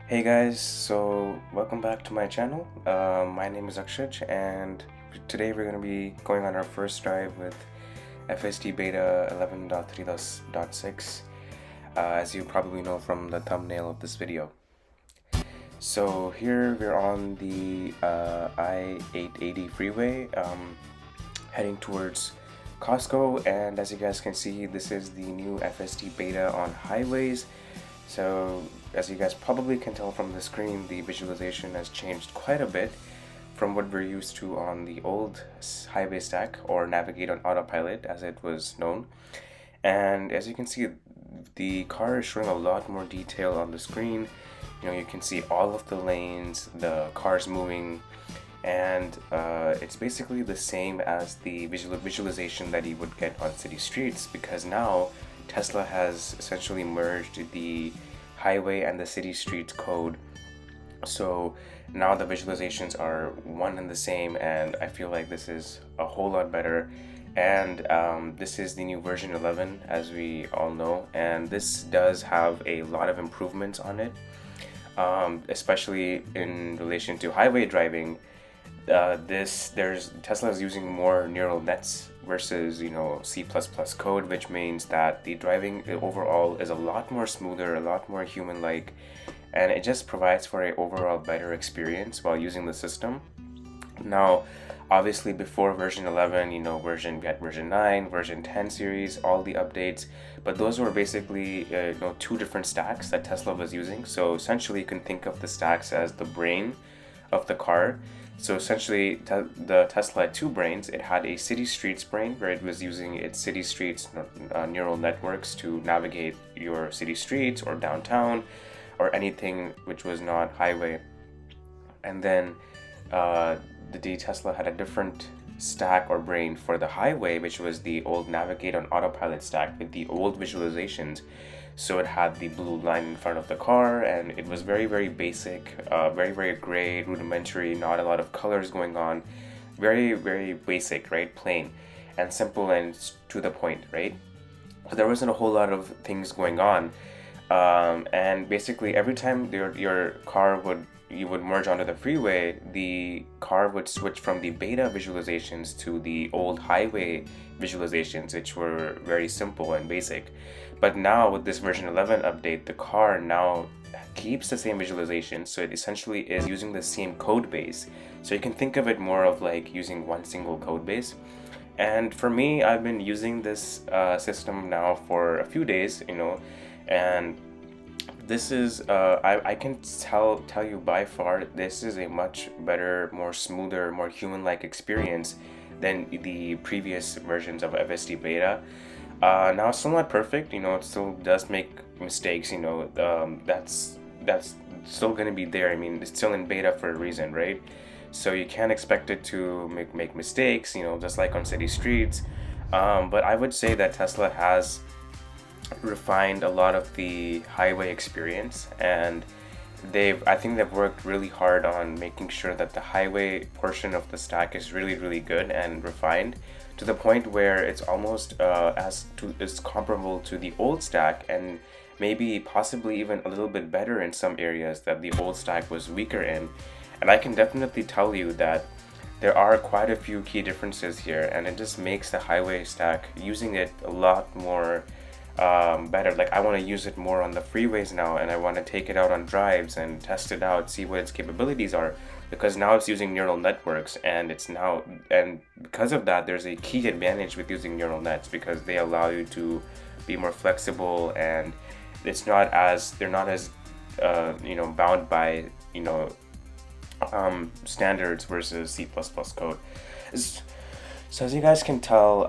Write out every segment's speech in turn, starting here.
Hey guys, so welcome back to my channel. My name is Akshaj, and today we're going to be going on our first drive with FSD Beta 11.3.6, as you probably know from the thumbnail of this video. So here we're on the I-880 freeway, heading towards Costco, and as you guys can see, this is the new FSD Beta on highways. So as you guys probably can tell from the screen, the visualization has changed quite a bit from what we're used to on the old highway stack, or Navigate on Autopilot as it was known. And as you can see, the car is showing a lot more detail on the screen. You can see all of the lanes, the cars moving, and it's basically the same as the visualization that you would get on city streets, because now Tesla has essentially merged the highway and the city streets code. So now the visualizations are one and the same, and I feel like this is a whole lot better. And this is the new version 11, as we all know, and this does have a lot of improvements on it, especially in relation to highway driving. Tesla is using more neural nets versus C++ code, which means that the driving overall is a lot more smoother, a lot more human-like, and it just provides for a overall better experience while using the system. Now, obviously before version 11, we had version 9, version 10 series, all the updates, but those were basically two different stacks that Tesla was using. So essentially you can think of the stacks as the brain of the car. So essentially, the Tesla had two brains. It had a city streets brain, where it was using its city streets neural networks to navigate your city streets or downtown or anything which was not highway. And then the Tesla had a different stack or brain for the highway, which was the old Navigate on Autopilot stack with the old visualizations. So it had the blue line in front of the car, and it was very, very basic, very gray, rudimentary, not a lot of colors going on. Very, very basic, right? Plain and simple and to the point, right? So there wasn't a whole lot of things going on. And basically every time your car you would merge onto the freeway, the car would switch from the beta visualizations to the old highway visualizations, which were very simple and basic. But now with this version 11 update, the car now keeps the same visualization, so it essentially is using the same code base. So you can think of it more of like using one single code base. And for me, I've been using this system now for a few days, and this is I can tell you by far this is a much better, more smoother, more human-like experience than the previous versions of FSD Beta. Now it's still not perfect, it still does make mistakes, that's still gonna be there. I mean, it's still in beta for a reason, right? So you can't expect it to make mistakes, just like on city streets. But I would say that Tesla has refined a lot of the highway experience, and I think they've worked really hard on making sure that the highway portion of the stack is really, really good and refined, to the point where it's almost is comparable to the old stack, and maybe possibly even a little bit better in some areas that the old stack was weaker in. And I can definitely tell you that there are quite a few key differences here, and it just makes the highway stack, using it a lot more better. Like, I want to use it more on the freeways now, and I want to take it out on drives and test it out, see what its capabilities are, because now it's using neural networks, and because of that, there's a key advantage with using neural nets, because they allow you to be more flexible, and they're not as bound by standards versus C++ code. So as you guys can tell,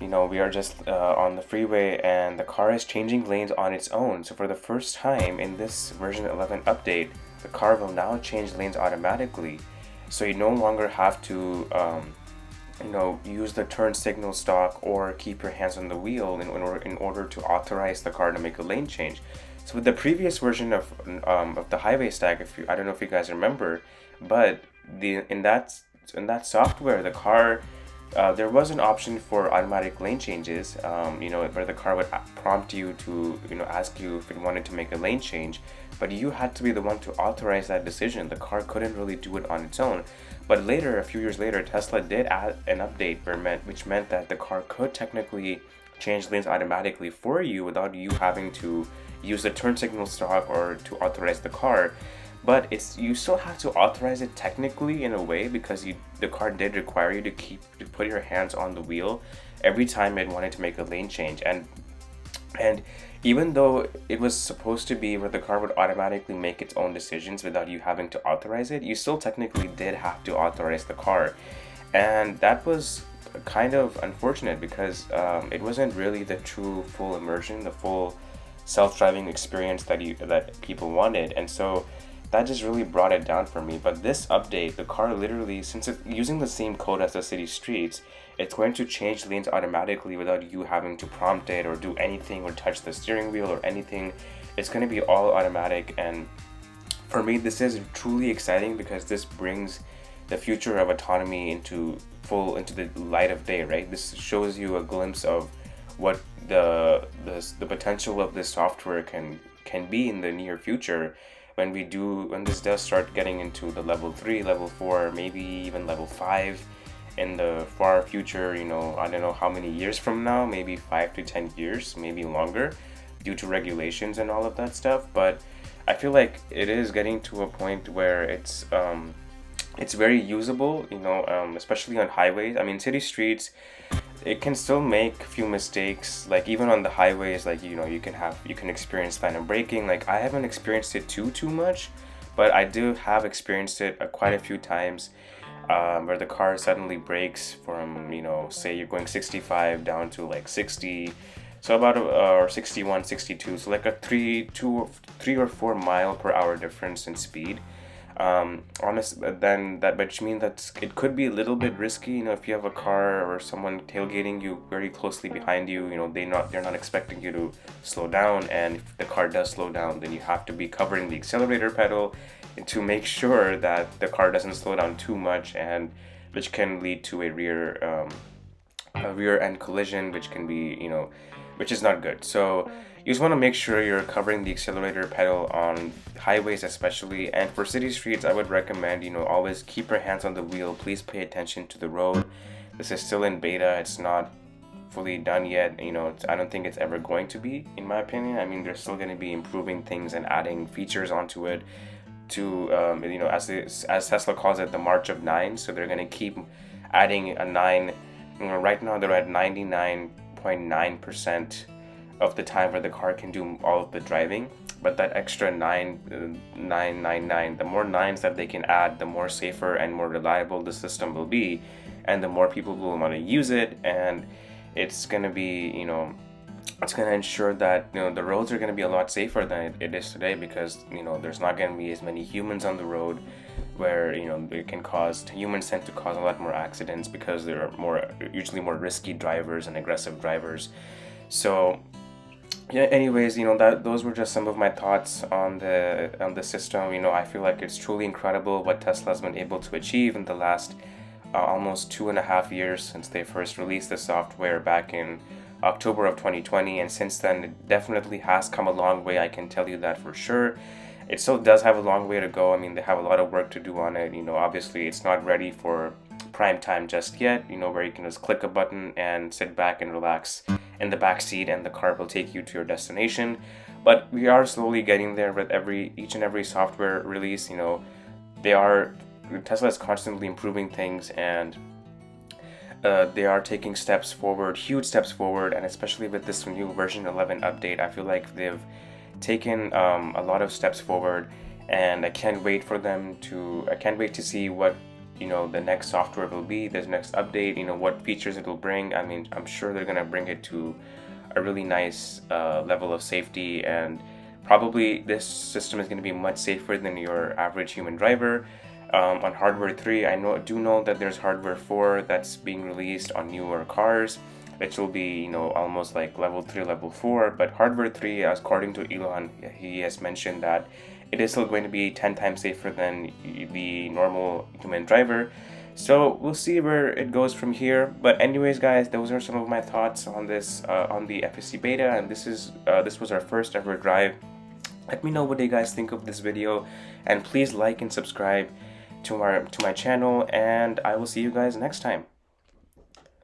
we are just on the freeway, and the car is changing lanes on its own. So for the first time in this version 11 update, the car will now change lanes automatically. So you no longer have to use the turn signal stalk or keep your hands on the wheel in order to authorize the car to make a lane change. So with the previous version of the highway stack, I don't know if you guys remember, but in that software, the car there was an option for automatic lane changes, where the car would prompt you to, ask you if it wanted to make a lane change, but you had to be the one to authorize that decision. The car couldn't really do it on its own. But later, a few years later, Tesla did add an update which meant that the car could technically change lanes automatically for you without you having to use the turn signal stalk or to authorize the car. But you still have to authorize it technically in a way, because the car did require you to put your hands on the wheel every time it wanted to make a lane change. And even though it was supposed to be where the car would automatically make its own decisions without you having to authorize it, you still technically did have to authorize the car. And that was kind of unfortunate, because it wasn't really the true full immersion, the full self-driving experience that people wanted. And so that just really brought it down for me. But this update, the car literally, since it's using the same code as the city streets, it's going to change lanes automatically without you having to prompt it or do anything or touch the steering wheel or anything. It's going to be all automatic. And for me, this is truly exciting, because this brings the future of autonomy into the light of day, right? This shows you a glimpse of what the potential of this software can be in the near future, when this does start getting into the level 3, level 4, maybe even level 5 in the far future. I don't know how many years from now, maybe 5 to 10 years, maybe longer, due to regulations and all of that stuff. But I feel like it is getting to a point where it's very usable, especially on highways. I mean, city streets, it can still make a few mistakes, like even on the highways, like you can experience phantom braking. Like, I haven't experienced it too much, but I do have experienced it quite a few times, where the car suddenly brakes from, say you're going 65 down to like 60, so about or 61, 62, so like a 3 or 4 mile per hour difference in speed. Which means that it could be a little bit risky, if you have a car or someone tailgating you very closely behind you. They're not expecting you to slow down, and if the car does slow down, then you have to be covering the accelerator pedal to make sure that the car doesn't slow down too much, and which can lead to a rear end collision, which can be, which is not good. So you just want to make sure you're covering the accelerator pedal on highways especially. And for city streets, I would recommend, always keep your hands on the wheel. Please pay attention to the road. This is still in beta. It's not fully done yet. I don't think it's ever going to be, in my opinion. I mean, they're still going to be improving things and adding features onto it to, as Tesla calls it, the March of 9. So they're going to keep adding a 9. Right now they're at 99.9% of the time where the car can do all of the driving, but that extra 999, the more nines that they can add, the more safer and more reliable the system will be, and the more people will want to use it. And it's going to be, it's going to ensure that the roads are going to be a lot safer than it is today, because there's not going to be as many humans on the road, where humans tend to cause a lot more accidents, because they're usually more risky drivers and aggressive drivers. So yeah, anyways, those were just some of my thoughts on the system. I feel like it's truly incredible what Tesla's been able to achieve in the last almost 2.5 years since they first released the software back in October of 2020, and since then it definitely has come a long way. I can tell you that for sure. It still does have a long way to go. I mean, they have a lot of work to do on it. Obviously it's not ready for prime time just yet, where you can just click a button and sit back and relax in the back seat, and the car will take you to your destination. But we are slowly getting there with each and every software release. Tesla is constantly improving things, and they are taking steps forward, huge steps forward. And especially with this new version 11 update, I feel like they've taken a lot of steps forward, and I can't wait to see what the next software will be, this next update, what features it will bring. I mean, I'm sure they're going to bring it to a really nice level of safety, and probably this system is going to be much safer than your average human driver. On hardware 3, I do know that there's hardware 4 that's being released on newer cars, which will be almost like level 3, level 4. But hardware 3, according to Elon, he has mentioned that it is still going to be 10 times safer than the normal human driver. So we'll see where it goes from here. But anyways, guys, those are some of my thoughts on this on the FSD Beta, and this was our first ever drive. Let me know what you guys think of this video, and please like and subscribe to my channel, and I will see you guys next time.